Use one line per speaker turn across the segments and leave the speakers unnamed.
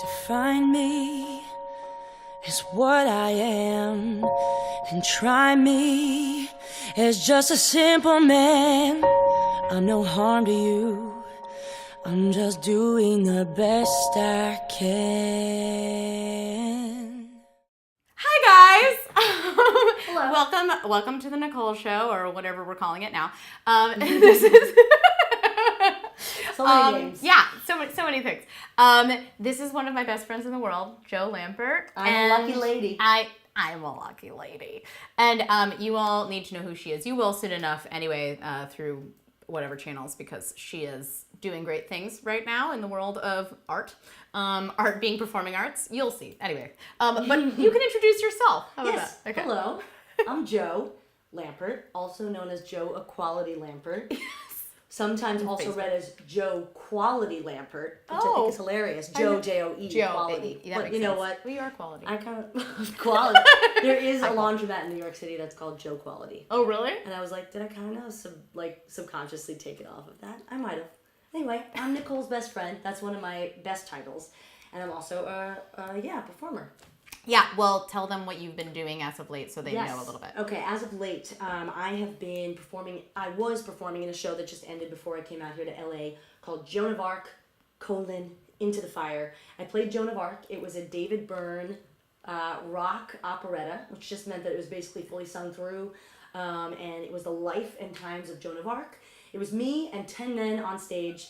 Define me as what I am, and try me as just a simple man. I'm no harm to you, I'm just doing the best I can.
Hi guys!
Hello.
Welcome to the Nicole show, or whatever we're calling it now. This is
So many names.
Yeah, so many things. This is one of my best friends in the world, Joe Lampert.
I'm a lucky lady.
I'm a lucky lady. And you all need to know who she is. You will soon enough anyway, through whatever channels, because she is doing great things right now in the world of art. Art being performing arts. You'll see. Anyway. But you can introduce yourself. How about
Yes.
that? Okay.
Hello. I'm Joe Lampert, also known as Joe Equality Lampert. Sometimes also read as Joe Quality Lampert, which I think is hilarious. Joe, J-O-E, quality.
But
you know what?
We are quality.
I kind of... quality. There is a laundromat in New York City that's called Joe Quality.
Oh, really?
And I was like, did I kind of subconsciously take it off of that? I might have. Anyway, I'm Nicole's best friend. That's one of my best titles. And I'm also a performer.
Yeah, well, tell them what you've been doing as of late so they know a little bit.
Okay, as of late, I have been performing. I was performing in a show that just ended before I came out here to LA called Joan of Arc, Into the Fire. I played Joan of Arc. It was a David Byrne rock operetta, which just meant that it was basically fully sung through. And it was the life and times of Joan of Arc. It was me and 10 men on stage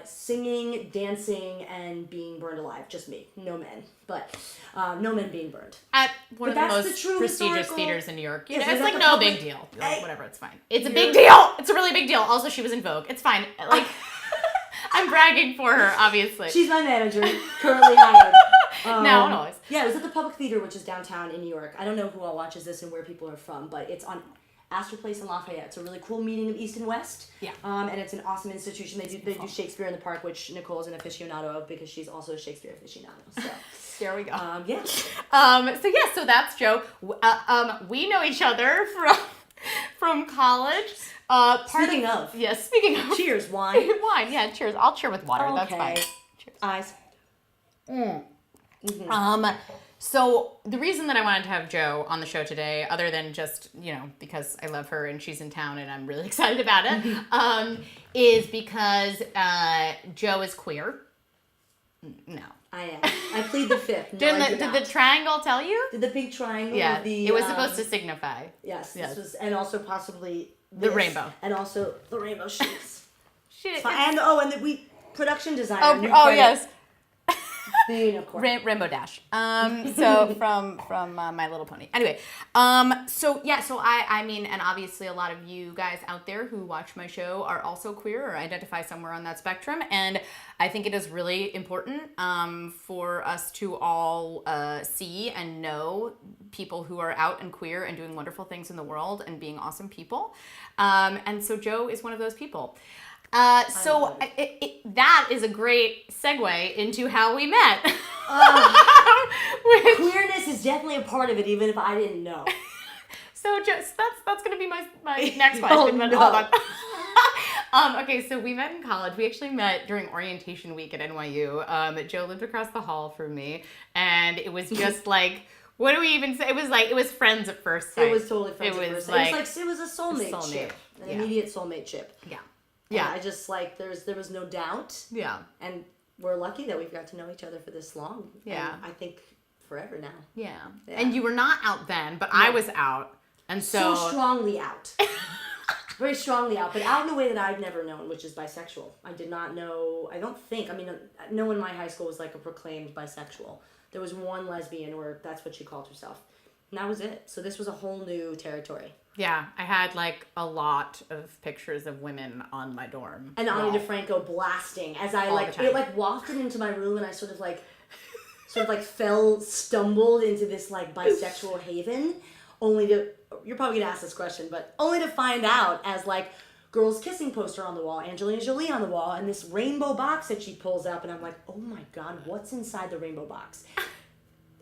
singing, dancing, and being burned alive. Just me. No men. But no men being burned.
At one
But
of the
that's
most
the true
prestigious
historical-
theaters in New York. You
Yes,
know,
is
it's
that
like
the
no
public-
big deal.
Hey,
Whatever, it's fine. It's a big deal! It's a really big deal. Also, she was in Vogue. It's fine. Like, I'm bragging for her, obviously.
She's my manager, currently hired.
Now and always.
Yeah, it was at the Public Theater, which is downtown in New York. I don't know who all watches this and where people are from, but it's on Astor Place in Lafayette. It's a really cool meeting of East and West.
Yeah.
And it's an awesome institution. They do Shakespeare in the Park, which Nicole is an aficionado of because she's also a Shakespeare aficionado. So
There we go.
yeah.
So that's Joe. We know each other from college.
Speaking of.
Yes, speaking of.
Cheers, wine.
Wine, yeah, cheers. I'll cheer with water. That's
Okay.
fine. Cheers.
Eyes.
So the reason that I wanted to have Joe on the show today, other than just, because I love her and she's in town and I'm really excited about it, is because Joe is queer. No.
I am. I plead the fifth. No,
Did the triangle tell you?
Did the big triangle?
Yeah,
The,
it was supposed to signify.
Yes,
Yes.
this was, and also possibly
The rainbow.
and also the rainbow sheets.
Shit.
And production designer. new
Oh
credit,
yes.
The unicorn.
Rainbow Dash. So from My Little Pony. Anyway, so I mean, and obviously a lot of you guys out there who watch my show are also queer or identify somewhere on that spectrum, and I think it is really important for us to all see and know people who are out and queer and doing wonderful things in the world and being awesome people. And so Joe is one of those people. That is a great segue into how we met.
Queerness is definitely a part of it, even if I didn't know.
So just that's gonna be my next question.
Oh,
But
no.
hold on. Okay, so we met in college. We actually met during orientation week at NYU. Joe lived across the hall from me, and it was just like, what do we even say? It was friends at first sight.
It was totally friends at first sight. It was a soulmate ship, an immediate soulmate ship.
Yeah.
Yeah. I just there was no doubt.
Yeah.
And we're lucky that we've got to know each other for this long.
Yeah.
And I think forever now.
Yeah.
Yeah.
And you were not out then, but I was out. And
So strongly out. Very strongly out, but out in a way that I've never known, which is bisexual. I did not know, no one in my high school was like a proclaimed bisexual. There was one lesbian where that's what she called herself. And that was it. So this was a whole new territory.
Yeah, I had like a lot of pictures of women on my dorm.
And Ani DeFranco blasting as I it wafted into my room, and I sort of stumbled into this like bisexual haven, you're probably gonna ask this question, but only to find out as like girls kissing poster on the wall, Angelina Jolie on the wall, and this rainbow box that she pulls up, and I'm like, oh my god, what's inside the rainbow box?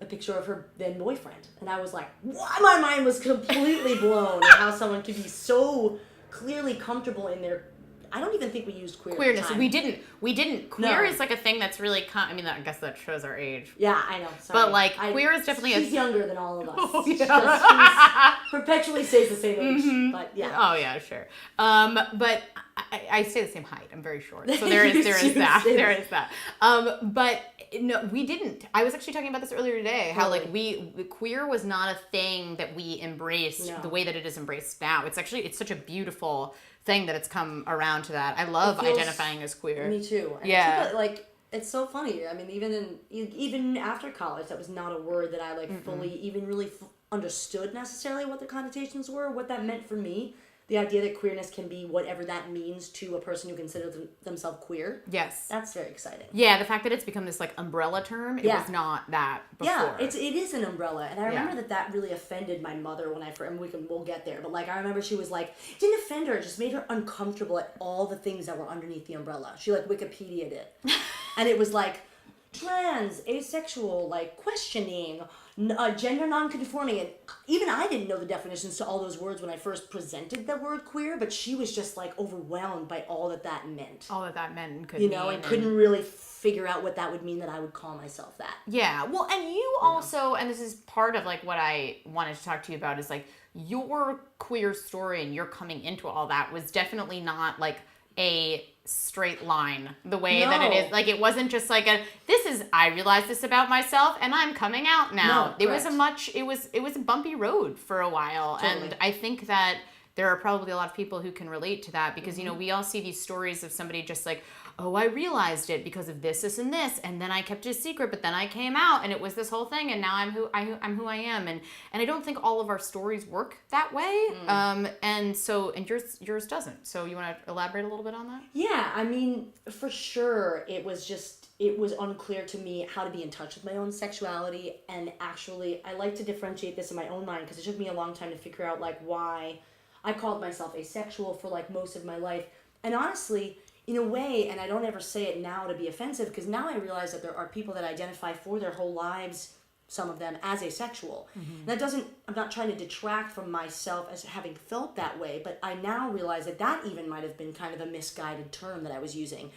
A picture of her then boyfriend. And I was like, what? My mind was completely blown at how someone could be so clearly comfortable in their I don't even think we used queer.
Queerness.
At the time.
We didn't. Queer
No.
is like a thing that's really. I mean, I guess that shows our age.
Yeah, I know. Sorry.
But like, queer is definitely.
She's younger than all of us.
Oh, yeah.
She's perpetually stays the same age.
Mm-hmm.
But yeah.
Oh yeah, sure. But I stay the same height. I'm very short, so there is that. There is that. But no, we didn't. I was actually talking about this earlier today. How like queer was not a thing that we embraced the way that it is embraced now. It's such a beautiful thing that it's come around to that. I love identifying as queer.
Me too. And
Yeah.
like it's so funny. I mean, even after college, that was not a word that I like fully even really understood necessarily what the connotations were, what that meant for me. The idea that queerness can be whatever that means to a person who considers themselves queer.
Yes.
That's very exciting.
Yeah, the fact that it's become this like umbrella term, it was not that before.
Yeah, it is an umbrella. And I remember that really offended my mother when I first, and we'll get there, but like I remember she was like, it didn't offend her, it just made her uncomfortable at all the things that were underneath the umbrella. She like Wikipedia'd it. And it was like trans, asexual, like questioning, gender non-conforming, and even I didn't know the definitions to all those words when I first presented the word queer, but she was just like overwhelmed by all that meant.
All that meant could
mean.
And
couldn't really figure out what that would mean that I would call myself that.
Yeah, well, and you also, and this is part of like what I wanted to talk to you about, is like your queer story and your coming into all that was definitely not like a straight line the way that it is. Like it wasn't just like I realized this about myself and I'm coming out now.
No,
it was a bumpy road for a while.
Totally.
And I think that there are probably a lot of people who can relate to that because, you know, we all see these stories of somebody just like, oh, I realized it because of this, and this, and then I kept it a secret, but then I came out, and it was this whole thing, and now I'm who I am, and I don't think all of our stories work that way, and yours doesn't. So you want to elaborate a little bit on that?
Yeah, I mean, for sure, it was unclear to me how to be in touch with my own sexuality, and actually, I like to differentiate this in my own mind because it took me a long time to figure out like why I called myself asexual for like most of my life, and honestly, in a way, and I don't ever say it now to be offensive, because now I realize that there are people that identify for their whole lives, some of them, as asexual. And I'm not trying to detract from myself as having felt that way, but I now realize that even might have been kind of a misguided term that I was using.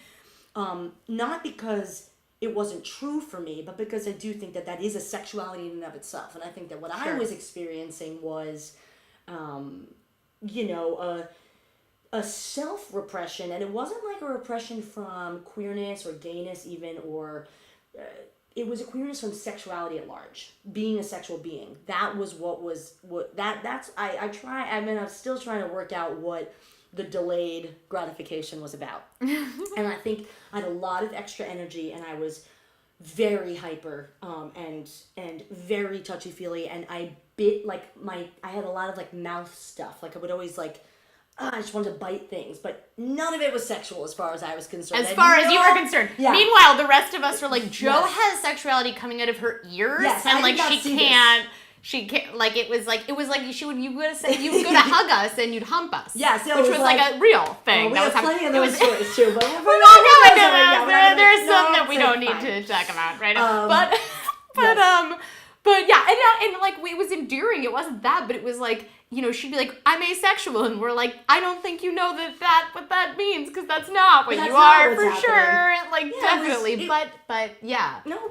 Not because it wasn't true for me, but because I do think that is a sexuality in and of itself. And I think that what I was experiencing was, a self-repression, and it wasn't like a repression from queerness or gayness even, or it was a queerness from sexuality at large, being a sexual being. That was I'm still trying to work out what the delayed gratification was about. And I think I had a lot of extra energy, and I was very hyper, and very touchy-feely, and I bit I had a lot of like mouth stuff, like I would always like, I just wanted to bite things, but none of it was sexual as far as I was concerned.
As far as you were concerned.
Yeah.
Meanwhile, the rest of us are like, Jo has sexuality coming out of her ears, and like she can't. Like it was like you would go to hug us and you'd hump us.
Yes,
which was like a real thing.
We have plenty of those stories too, but
we're not going into that. There's some that we don't need to talk about right now. But yeah, and like it was endearing. It wasn't that, but it was like, you know, she'd be like, I'm asexual, and we're like, I don't think you know what that means, because that's not what you are for sure. Like definitely, but yeah.
No, it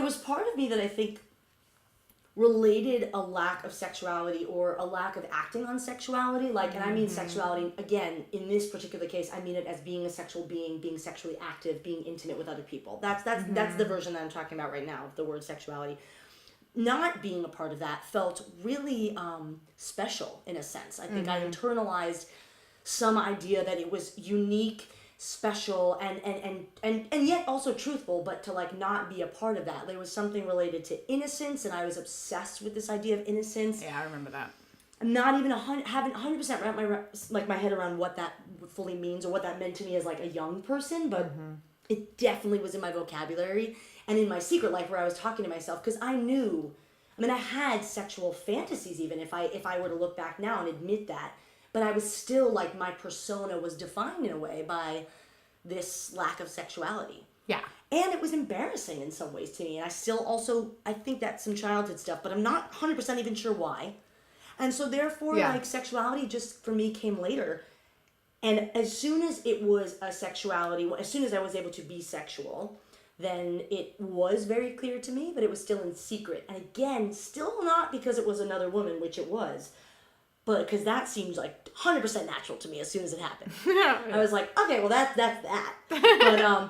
was part of me that I think related a lack of sexuality or a lack of acting on sexuality, like, and I mean sexuality, again, in this particular case, I mean it as being a sexual being sexually active, being intimate with other people. That's the version that I'm talking about right now of the word sexuality. Not being a part of that felt really special in a sense. I think I internalized some idea that it was unique, special, and yet also truthful, but to like not be a part of that. There was something related to innocence, and I was obsessed with this idea of innocence.
Yeah, I remember that.
I'm not even haven't 100% wrapped my head around what that fully means or what that meant to me as like a young person, but it definitely was in my vocabulary and in my secret life where I was talking to myself, because I had sexual fantasies even if I were to look back now and admit that. But I was still, like, my persona was defined in a way by this lack of sexuality.
Yeah.
And it was embarrassing in some ways to me. And I think that's some childhood stuff, but I'm not 100% even sure why. And so therefore, like, sexuality just, for me, came later. And as soon as it was a sexuality, as soon as I was able to be sexual, then it was very clear to me, but it was still in secret. And again, still not because it was another woman, which it was, but because that seems like 100% natural to me as soon as it happened. I was like, okay, well that's that.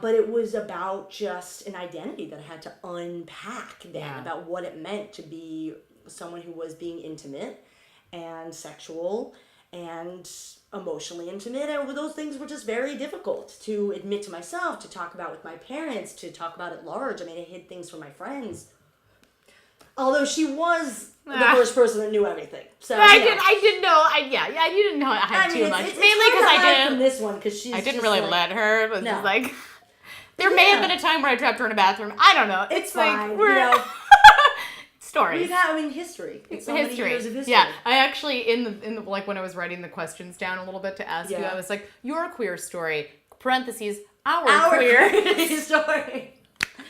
But it was about just an identity that I had to unpack then, about what it meant to be someone who was being intimate and sexual and emotionally intimate, and those things were just very difficult to admit to myself, to talk about with my parents, to talk about at large. I mean, I hid things from my friends. Although she was the first person that knew everything, so
I didn't know. You didn't know I had too much.
It's
mainly because I didn't.
From this one, because
I didn't really let her. It was just like there may have been a time where I trapped her in a bathroom. I don't know.
It's
like
fine.
we're stories.
History. It's so many years of history.
Yeah, I actually in the like when I was writing the questions down a little bit to ask you, I was like, your queer story (parentheses our queer
story).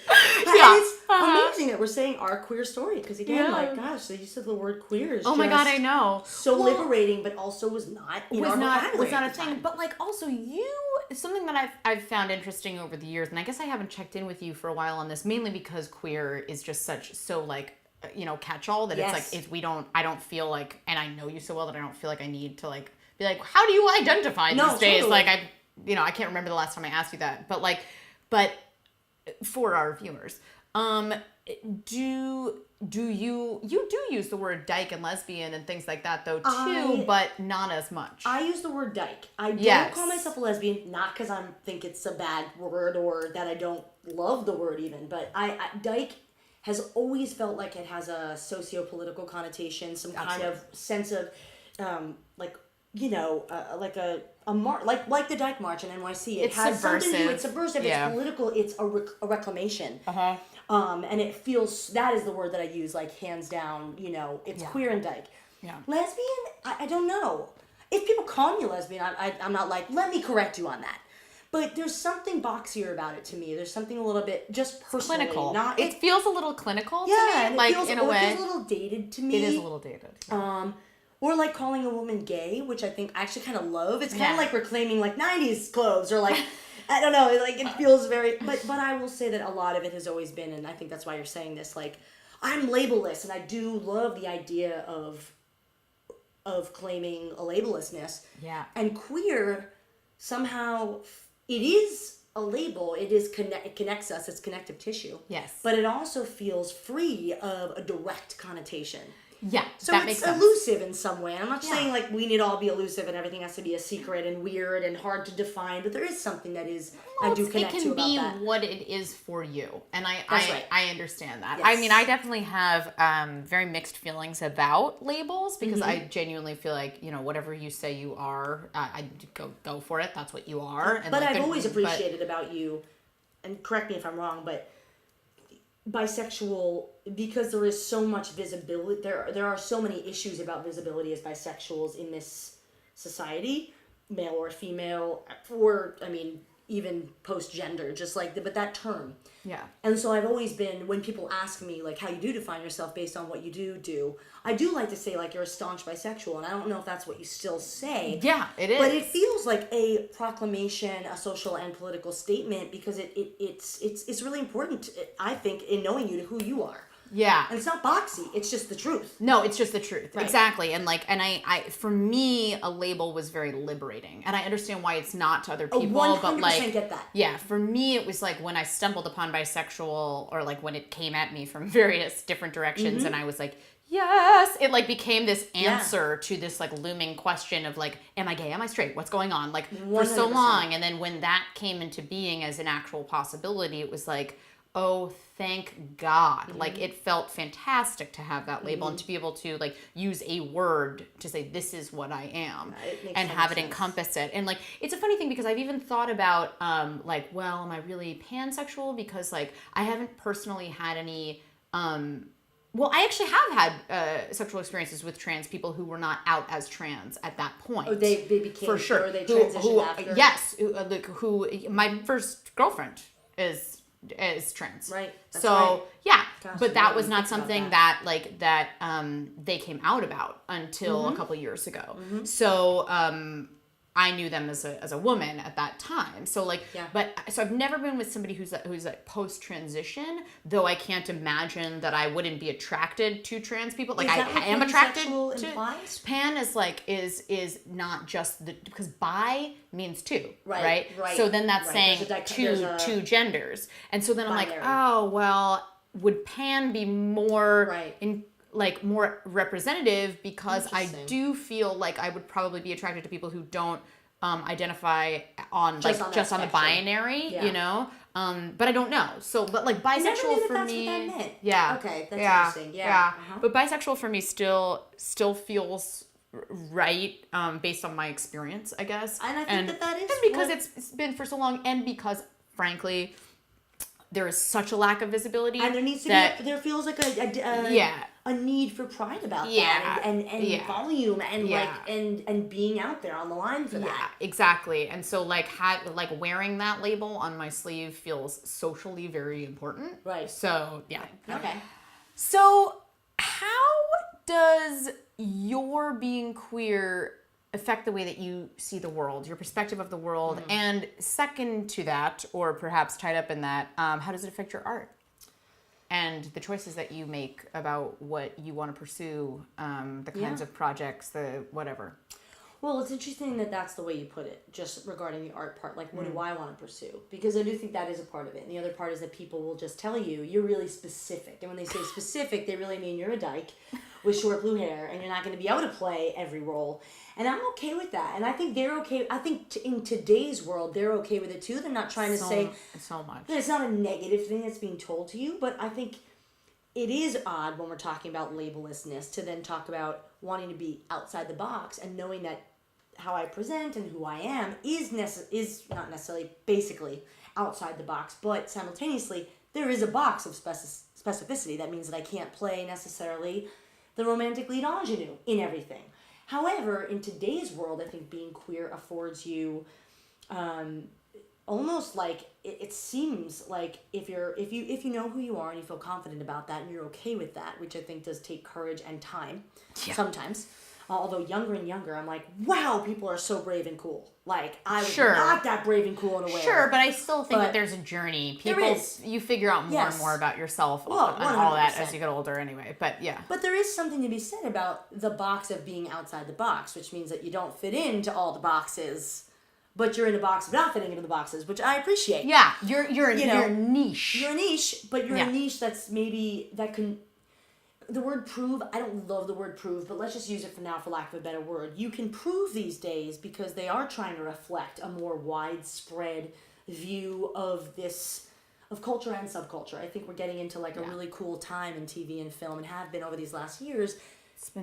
And it's amazing that we're saying our queer story, because again, like, gosh, the use of the word queer is
my god, I know,
so liberating, but also was not
a thing. But like also something that I've found interesting over the years, and I guess I haven't checked in with you for a while on this, mainly because queer is just so like catch-all that it's like I don't feel like, and I know you so well that I don't feel like I need to like be like, how do you identify these days?
Totally.
Like I can't remember the last time I asked you that, but for our viewers, do you use the word dyke and lesbian and things like that though too, but not as much.
I use the word dyke. I don't call myself a lesbian, not because I think it's a bad word or that I don't love the word even, but I dyke has always felt like it has a socio-political connotation, some kind of sense of like the Dyke March in NYC. It has
subversive.
Something to do. It's subversive. It's political. It's a reclamation. And it feels, that is the word that I use, like hands down. It's queer and dyke.
Yeah.
Lesbian, I don't know. If people call me lesbian, I'm not like, let me correct you on that. But there's something boxier about it to me. There's something a little bit just personally.
Clinical. It feels a little clinical to me.
And
like
it
in a way.
It feels a little dated to me.
It is a little dated. Yeah.
Or like calling a woman gay, which I think I actually kind of love. It's kind of like reclaiming like 90s clothes, or like, I don't know, like it feels very, but I will say that a lot of it has always been, and I think that's why you're saying this, like, I'm labelless, and I do love the idea of claiming a labellessness.
Yeah.
And queer, somehow, it is a label. It connects us. It's connective tissue.
Yes.
But it also feels free of a direct connotation.
Yeah,
so
that makes
it's
sense.
Elusive in some way. I'm not saying like we need to all be elusive and everything has to be a secret and weird and hard to define, but there is something that is I do connect to about that.
It can be what it is for you, and I understand that.
Yes.
I mean, I definitely have very mixed feelings about labels, because I genuinely feel like whatever you say you are, I go for it. That's what you are. And
but
like,
I've always appreciated about you, and correct me if I'm wrong, but bisexual, because there is so much visibility, there are so many issues about visibility as bisexuals in this society, male or female, or even post-gender, just like but that term.
Yeah.
And so I've always been, when people ask me like how you do define yourself based on what you do, I do like to say like you're a staunch bisexual, and I don't know if that's what you still say.
Yeah, it is.
But it feels like a proclamation, a social and political statement, because it's really important, I think, in knowing you to who you are.
Yeah.
And it's not boxy, it's just the truth.
No, it's just the truth.
Right.
Exactly. And I for me, a label was very liberating. And I understand why it's not to other people.
100%
but like,
get that.
Yeah, for me it was like when I stumbled upon bisexual, or like when it came at me from various different directions, and I was like, yes, it like became this answer to this like looming question of like, am I gay? Am I straight? What's going on? Like 100%. For so long. And then when that came into being as an actual possibility, it was like, oh, thank God. Like, it felt fantastic to have that label and to be able to, like, use a word to say, this is what I am, and have it encompass it. And, like, it's a funny thing, because I've even thought about, like, well, am I really pansexual? Because, like, I haven't personally had any, well, I actually have had sexual experiences with trans people who were not out as trans at that point.
Oh, they became,
for sure.
Or they transitioned after?
Yes. Who my first girlfriend is trans.
Right. That's
so
right.
yeah,
Gosh,
but that was
think
not
about
something
that.
that they came out about until a couple years ago. So I knew them as a woman at that time. So like, so I've never been with somebody who's like post transition. Though I can't imagine that I wouldn't be attracted to trans people. Like I am attracted to.
Implies?
Pan is like is not just because bi means two, right?
Right.
So then that's saying two genders, and so then I'm like, oh well, would pan be more more representative, because I do feel like I would probably be attracted to people who don't identify on just on the binary, you know. But I don't know. So, but like bisexual for me,
what that meant.
Yeah.
Okay, that's interesting. Yeah.
But bisexual for me still feels right, based on my experience, I guess.
And I think that is,
and because it's been for so long, and because frankly, there is such a lack of visibility,
and there needs to be there feels like a need for pride about that, and volume, and like and being out there on the line for that.
Yeah, exactly. And so like wearing that label on my sleeve feels socially very important.
Right.
So yeah.
Okay.
So how does your being queer affect the way that you see the world, your perspective of the world, and second to that, or perhaps tied up in that, how does it affect your art and the choices that you make about what you want to pursue, the kinds of projects, the whatever?
Well, it's interesting that that's the way you put it, just regarding the art part. Like, what do I want to pursue? Because I do think that is a part of it. And the other part is that people will just tell you, you're really specific. And when they say specific, they really mean you're a dyke with short blue hair, and you're not going to be able to play every role. And I'm okay with that. And I think they're okay. I think in today's world, they're okay with it too. They're not trying to say
so much.
It's not a negative thing that's being told to you, but I think it is odd when we're talking about labellessness to then talk about wanting to be outside the box and knowing that how I present and who I am is not necessarily basically outside the box, but simultaneously there is a box of specificity. That means that I can't play necessarily the romantic lead ingenue in everything. However, in today's world, I think being queer affords you almost like it seems like if you know who you are and you feel confident about that and you're okay with that, which I think does take courage and time sometimes. Although younger and younger, I'm like, wow, people are so brave and cool. Like, I was not that brave and cool and aware.
Sure, but I still think that there's a journey. You figure out more and more about yourself and all that as you get older anyway. But yeah.
But there is something to be said about the box of being outside the box, which means that you don't fit into all the boxes, but you're in a box of not fitting into the boxes, which I appreciate.
Yeah, you're a niche.
You're a niche, but you're a niche that's maybe, that can... The word prove, I don't love the word prove, but let's just use it for now for lack of a better word. You can prove these days because they are trying to reflect a more widespread view of culture and subculture. I think we're getting into like a really cool time in TV and film, and have been over these last years.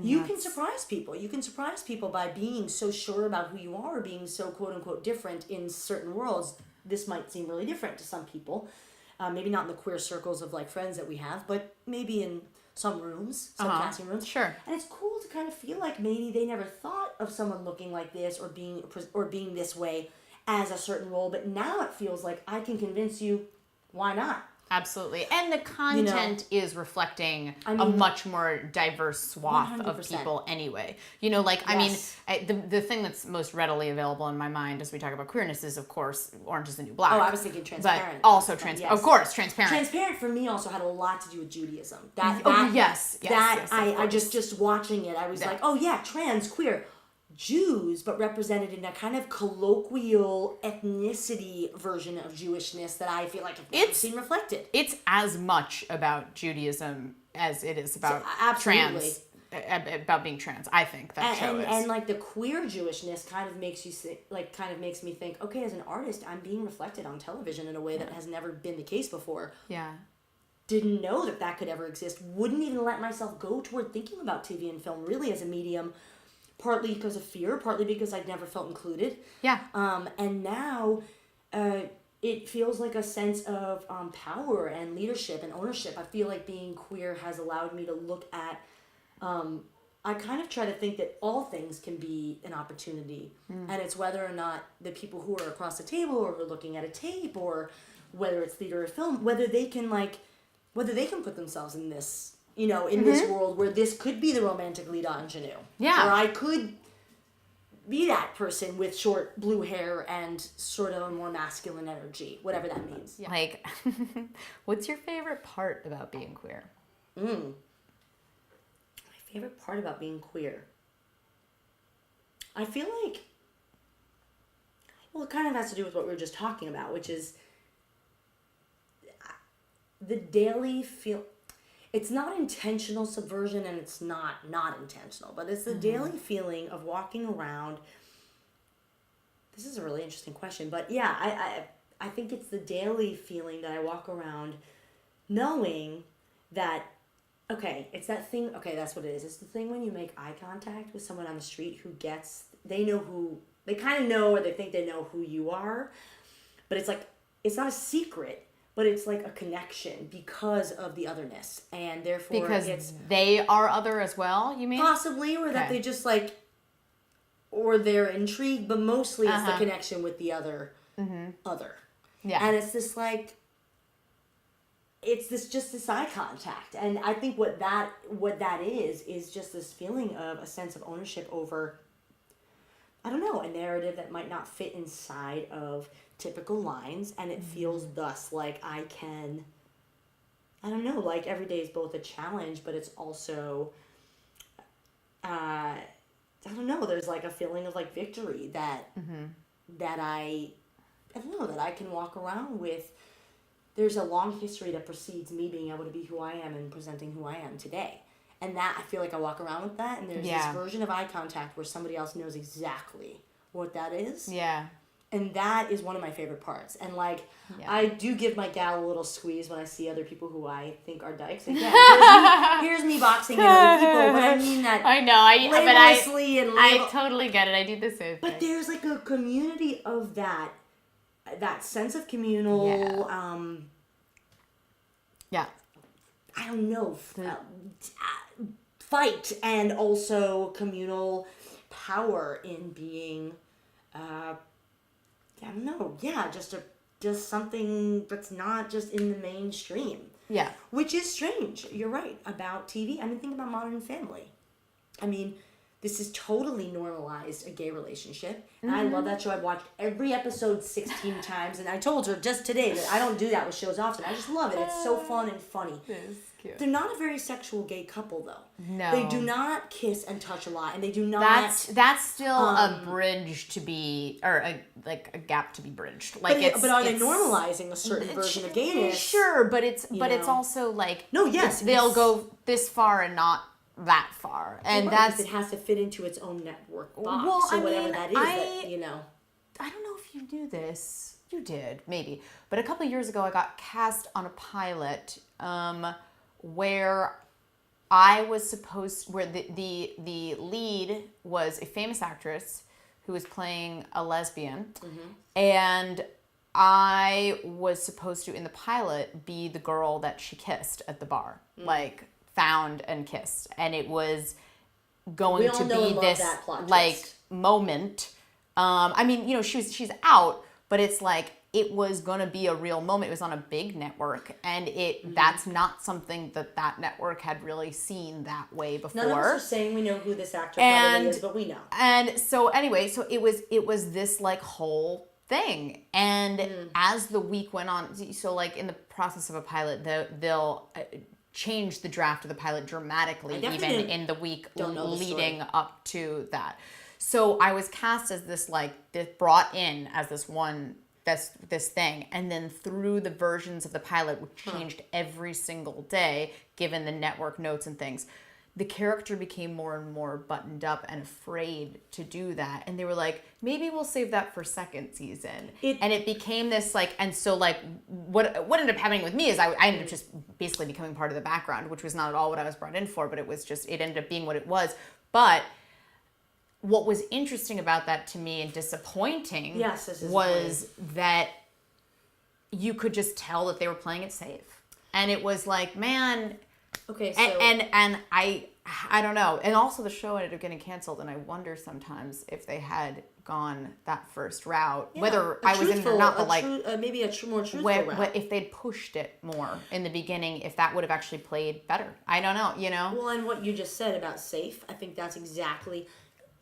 You can surprise people. You can surprise people by being so sure about who you are, being so quote unquote different in certain worlds. This might seem really different to some people. Maybe not in the queer circles of like friends that we have, but maybe in some rooms, some casting rooms.
Sure.
And it's cool to kind of feel like maybe they never thought of someone looking like this or being this way as a certain role, but now it feels like I can convince you, why not?
Absolutely. And the content is reflecting a much more diverse swath
100%.
Of people anyway. You know, like, yes. I mean, the thing that's most readily available in my mind as we talk about queerness is, of course, Orange is the New Black.
Oh, I was thinking Transparent.
But also Transparent. Yes. Of course, Transparent.
Transparent for me also had a lot to do with Judaism.
Yes,
I just watching it, I was like, oh yeah, trans, queer. Jews, but represented in a kind of colloquial ethnicity version of Jewishness that I feel like I've never seen reflected.
It's as much about Judaism as it is about trans, about being trans. I think that show is.
And like the queer Jewishness kind of makes me think, okay, as an artist, I'm being reflected on television in a way that has never been the case before.
Yeah.
Didn't know that could ever exist. Wouldn't even let myself go toward thinking about TV and film really as a medium. Partly because of fear, partly because I'd never felt included.
Yeah.
And now it feels like a sense of power and leadership and ownership. I feel like being queer has allowed me to look at... I kind of try to think that all things can be an opportunity. And it's whether or not the people who are across the table or who are looking at a tape, or whether it's theater or film, whether they can put themselves in this... this world where this could be the romantic lead ingenue.
Yeah.
Or I could be that person with short blue hair and sort of a more masculine energy, whatever that means.
Yeah. Like, what's your favorite part about being queer?
My favorite part about being queer, I feel like, well, it kind of has to do with what we were just talking about, which is the daily it's not intentional subversion and it's not intentional, but it's the daily feeling of walking around. This is a really interesting question, but yeah, I think it's the daily feeling that I walk around knowing that, okay, it's that thing, okay, that's what it is. It's the thing when you make eye contact with someone on the street they kind of know, or they think they know who you are, but it's like, it's not a secret, but it's like a connection because of the otherness, and therefore
because they are other as well, you mean?
Possibly, or that they just like, or they're intrigued, but mostly it's the connection with the other. Yeah. And it's this like, it's this eye contact, and I think what that is just this feeling of a sense of ownership over, I don't know, a narrative that might not fit inside of typical lines, and it feels thus like I don't know, like every day is both a challenge, but it's also, I don't know, there's like a feeling of like victory that I don't know, that I can walk around with. There's a long history that precedes me being able to be who I am and presenting who I am today. And that, I feel like I walk around with that, and there's this version of eye contact where somebody else knows exactly what that is. Yeah. And that is one of my favorite parts. And like, I do give my gal a little squeeze when I see other people who I think are dykes. Again, here's me boxing in other people, but I mean that. I know,
I totally get it. I do the same thing.
But there's like a community of that sense of communal, I don't know, fight, and also communal power in being, I don't know, just something that's not just in the mainstream. Yeah. Which is strange. You're right about TV. I mean, think about Modern Family. I mean, this is totally normalized a gay relationship. And I love that show. I've watched every episode 16 times. And I told her just today that I don't do that with shows often. I just love it. It's so fun and funny. It is cute. They're not a very sexual gay couple, though. No. They do not kiss and touch a lot. And they do not...
That's still a bridge to be... Or a gap to be bridged. Like
but are they normalizing a certain version of gayness?
Sure, but it's also like... No, yes. They'll go this far and not that far, and
that's it has to fit into its own network box, or whatever that is. I
don't know if you knew this. You did, maybe. But a couple of years ago, I got cast on a pilot where I was where the lead was a famous actress who was playing a lesbian, and I was supposed to, in the pilot, be the girl that she kissed at the bar, like found and kissed, and it was going to be this like moment. I mean, she's out, but it's like it was gonna be a real moment. It was on a big network, and that's not something that network had really seen that way before.
None of us are saying we know who this actor probably is, but we know.
And so anyway, so it was this like whole thing, and as the week went on, so like in the process of a pilot, they'll change the draft of the pilot dramatically, even in the week leading up to that. So I was cast as this brought in as this thing, and then through the versions of the pilot, which changed every single day, given the network notes and things, the character became more and more buttoned up and afraid to do that. And they were like, maybe we'll save that for second season. And it became this and so what ended up happening with me is I ended up just basically becoming part of the background, which was not at all what I was brought in for, but it ended up being what it was. But what was interesting about that to me and disappointing was that you could just tell that they were playing it safe. And it was like, man... Okay, so... And I don't know. And also the show ended up getting canceled, and I wonder sometimes if they had gone that first route, whether I was in it or not, but
maybe a more truthful route.
If they'd pushed it more in the beginning, if that would have actually played better. I don't know,
Well, and what you just said about safe, I think that's exactly...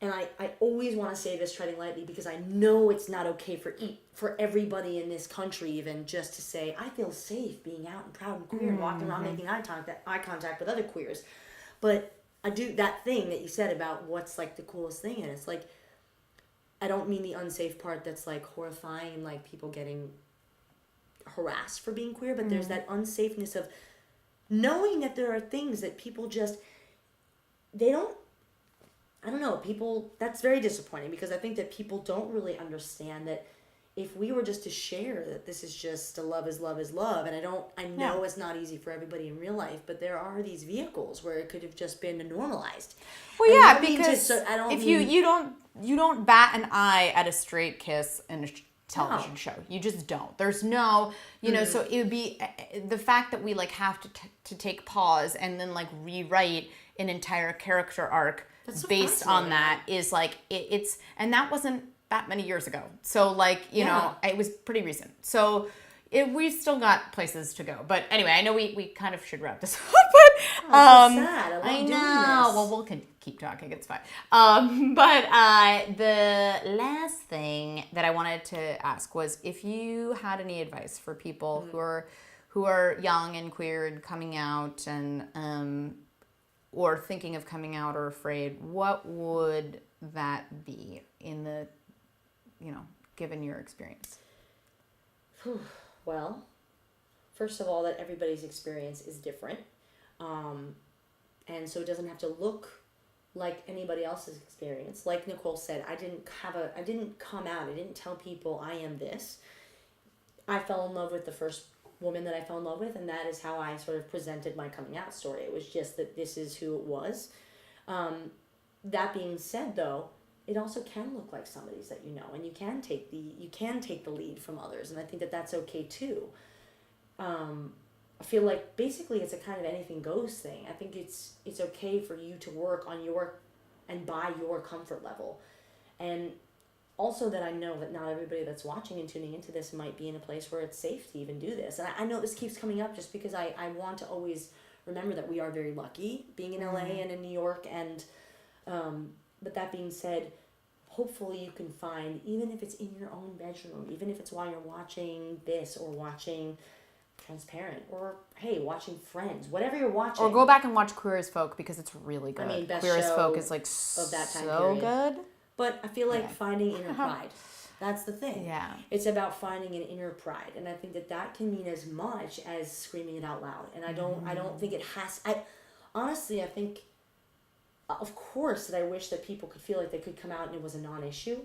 and I always want to say this treading lightly because I know it's not okay for everybody in this country even just to say, I feel safe being out and proud and queer and walking around making eye contact with other queers. But I do that thing that you said about what's like the coolest thing, and it's like, I don't mean the unsafe part that's like horrifying, like people getting harassed for being queer, but there's that unsafeness of knowing that there are things that people just, I don't know, people, that's very disappointing because I think that people don't really understand that if we were just to share that this is just a love is love is love, and I know it's not easy for everybody in real life, but there are these vehicles where it could have just been normalized.
Well,
and
yeah, because if
mean,
you don't bat an eye at a straight kiss in a television show. You just don't. There's no, so it would be the fact that we like have to take pause and then like rewrite an entire character arc based on that is like it's, and that wasn't that many years ago. So like, you know, it was pretty recent. So we've still got places to go. But anyway, I know we kind of should wrap this up. But
so sad. I love doing this.
Well, we'll keep talking. It's fine. But the last thing that I wanted to ask was if you had any advice for people who are young and queer and coming out and or thinking of coming out or afraid, what would that be in the, given your experience?
Well, first of all, that everybody's experience is different. And so it doesn't have to look like anybody else's experience. Like Nicole said, I didn't come out. I didn't tell people I am this. I fell in love with the first woman that I fell in love with, and that is how I sort of presented my coming out story. It was just that this is who it was. That being said, though, it also can look like somebody's that you know, and you can take the lead from others, and I think that that's okay too. I feel like basically it's a kind of anything goes thing. I think it's okay for you to work on and by your comfort level, and also that I know that not everybody that's watching and tuning into this might be in a place where it's safe to even do this. And I know this keeps coming up just because I want to always remember that we are very lucky being in LA and in New York, and but that being said, hopefully you can find, even if it's in your own bedroom, even if it's while you're watching this or watching Transparent or, hey, watching Friends, whatever you're watching.
Or go back and watch Queer as Folk because it's really good.
I mean, best
Queer as
show
Folk is like
of that time
so
period.
good.
But I feel like finding inner pride. That's the thing.
Yeah.
It's about finding an inner pride, and I think that can mean as much as screaming it out loud. And I don't think it has. Honestly, I think, of course, that I wish that people could feel like they could come out and it was a non-issue.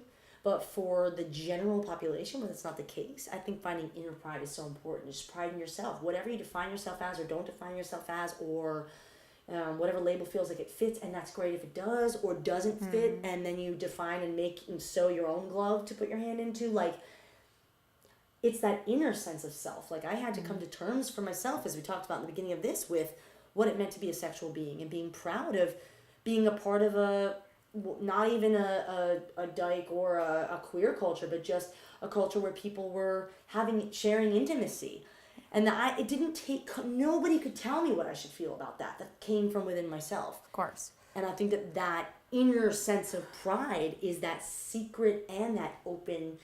But for the general population, when it's not the case, I think finding inner pride is so important. Just pride in yourself. Whatever you define yourself as or don't define yourself as, or whatever label feels like it fits, and that's great if it does or doesn't fit, and then you define and make and sew your own glove to put your hand into. Like, it's that inner sense of self. Like, I had to come to terms for myself, as we talked about in the beginning of this, with what it meant to be a sexual being and being proud of being a part of not even a dyke or a queer culture, but just a culture where people were sharing intimacy. And it didn't take, nobody could tell me what I should feel about that. That came from within myself.
Of course.
And I think that inner sense of pride is that secret and that open,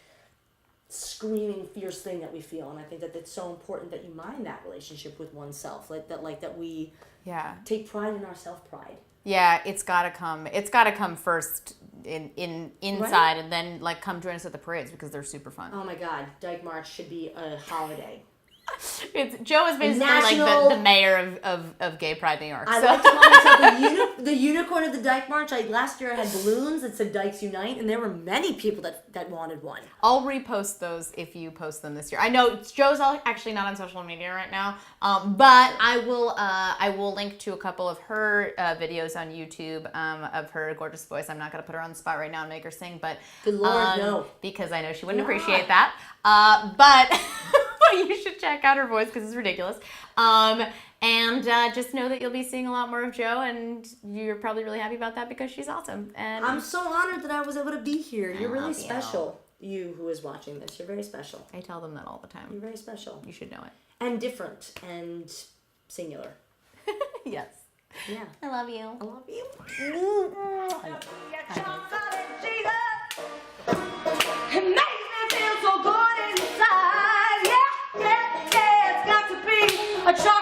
screaming, fierce thing that we feel. And I think that it's so important that you mind that relationship with oneself, that we take pride in our self-pride.
Yeah, it's gotta come first inside, right? And then like come join us at the parades because they're super fun.
Oh my God, Dyke March should be a holiday.
Joe is basically like the mayor of Gay Pride New York.
I like to call myself the unicorn of the Dyke March. Last year I had balloons that said Dykes Unite, and there were many people that wanted one.
I'll repost those if you post them this year. I know Joe's actually not on social media right now, but I will link to a couple of her videos on YouTube of her gorgeous voice. I'm not going to put her on the spot right now and make her sing, but
good Lord, no,
because I know she wouldn't appreciate that. But you should check out her voice because it's ridiculous. And just know that you'll be seeing a lot more of Joe, and you're probably really happy about that because she's awesome. And
I'm so honored that I was able to be here. You're really special. You who is watching this, you're very special.
I tell them that all the time.
You're very special.
You should know it.
And different and singular.
Yes.
Yeah.
I love you.
I love you. a chocolate